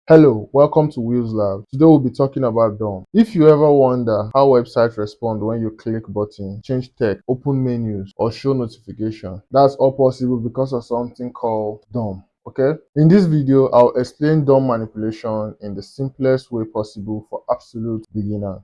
Hello, welcome to Wheels Lab. Today we'll be talking about DOM. If you ever wonder how websites respond when you click button, change text, open menus, or show notification, that's all possible because of something called DOM. Okay? In this video, I'll explain DOM manipulation in the simplest way possible for absolute beginners.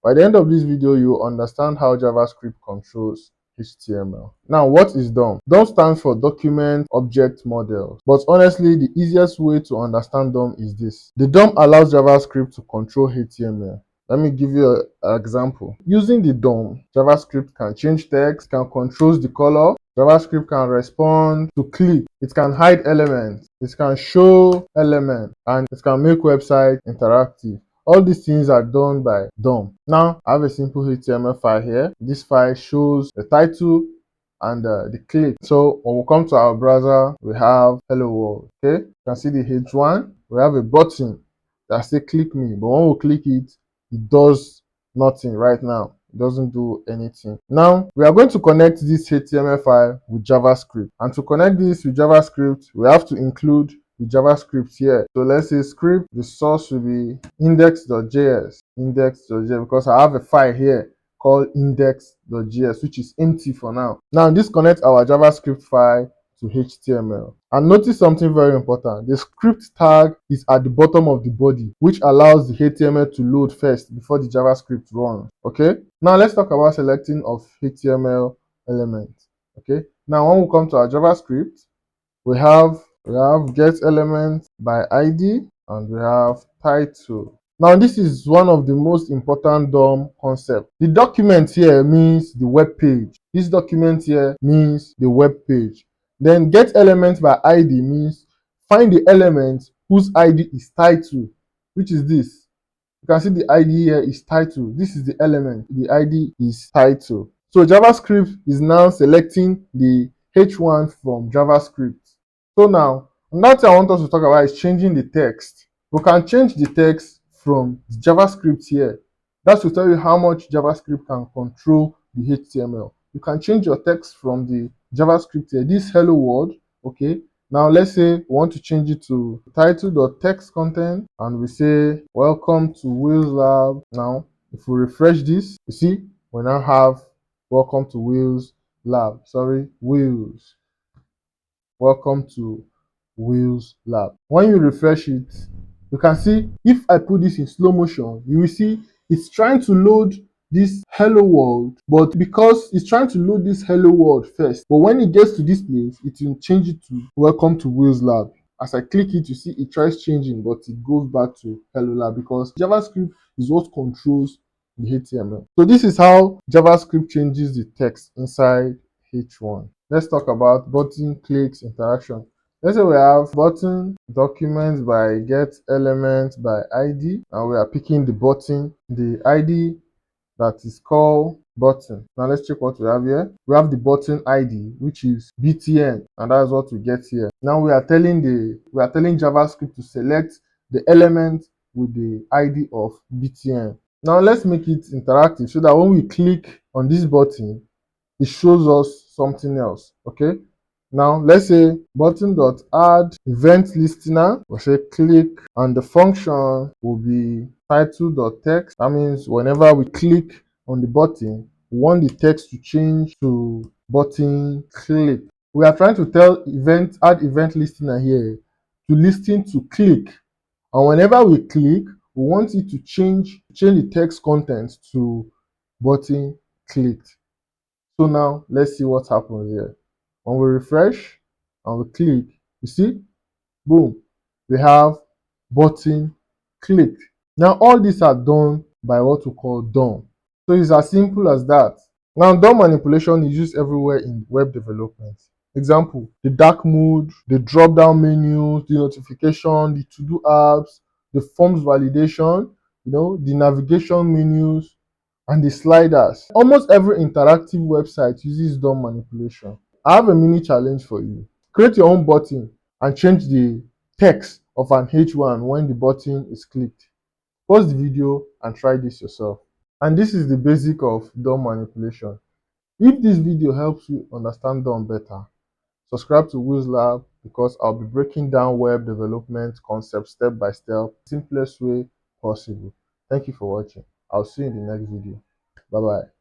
By the end of this video, you'll understand how JavaScript controls HTML. Now, what is DOM? DOM stands for Document Object Model. But honestly, the easiest way to understand DOM is this. The DOM allows JavaScript to control HTML. Let me give you an example. Using the DOM, JavaScript can change text, can control the color, JavaScript can respond to click, it can hide elements, it can show elements, and it can make website interactive. All these things are done by DOM. Now, I have a simple HTML file here. This file shows the title and the click. So when we come to our browser, we have hello world. Okay, you can see the H1. We have a button that says click me, but when we click it, it does nothing right now. It doesn't do anything. Now we are going to connect this HTML file with JavaScript, and to connect this with JavaScript, we have to include the JavaScript here. So let's say script, the source will be index.js, because I have a file here called index.js, which is empty for now. Now this connects our JavaScript file to HTML. And notice something very important. The script tag is at the bottom of the body, which allows the HTML to load first before the JavaScript runs. Okay. Now let's talk about selecting of HTML elements. Okay. Now when we come to our JavaScript, we have getElementById and we have title. Now this is one of the most important DOM concepts. The document here means the web page. This document here means the web page. Then getElementById means find the element whose ID is title, which is this. You can see the ID here is title. This is the element. The ID is title. So JavaScript is now selecting the H1 from JavaScript. So now, another thing I want us to talk about is changing the text. We can change the text from the JavaScript here. That will tell you how much JavaScript can control the HTML. You can change your text from the JavaScript here. This hello world, okay. Now let's say we want to change it to title.textContent and we say welcome to Wheels Lab. Now, if we refresh this, you see we now have welcome to Wheels Lab. Wheels. Welcome to Wheels Lab. When you refresh it, you can see if I put this in slow motion, you will see it's trying to load this hello world, but because it's trying to load this hello world first, but when it gets to this place, it will change it to welcome to Wheels Lab. As I click it, you see it tries changing, but it goes back to hello lab because JavaScript is what controls the HTML. So this is how JavaScript changes the text inside H1. Let's talk about button clicks interaction. Let's say we have button documents by getElementById, and we are picking the button, the ID that is called button. Now let's check what we have here. We have the button ID, which is btn, and that's what we get here. Now we are telling JavaScript to select the element with the ID of btn. Now let's make it interactive so that when we click on this button, it shows us something else. Okay, now let's say button.addEventListener, we'll say click, and the function will be title.text. That means whenever we click on the button, we want the text to change to button click. We are trying to tell addEventListener here to listen to click, and whenever we click, we want it to change the text content to button clicked. So now let's see what happens here. When we refresh and we click, you see, boom, we have button clicked. Now all these are done by what we call DOM. So it's as simple as that. Now DOM manipulation is used everywhere in web development. Example, the dark mode, the drop down menu, the notification, the to-do apps, the forms validation, the navigation menus, and the sliders. Almost every interactive website uses DOM manipulation. I have a mini challenge for you. Create your own button and change the text of an H1 when the button is clicked. Pause the video and try this yourself. And this is the basic of DOM manipulation. If this video helps you understand DOM better, subscribe to Wheels Lab because I'll be breaking down web development concepts step by step, simplest way possible. Thank you for watching. I'll see you in the next video. Bye bye.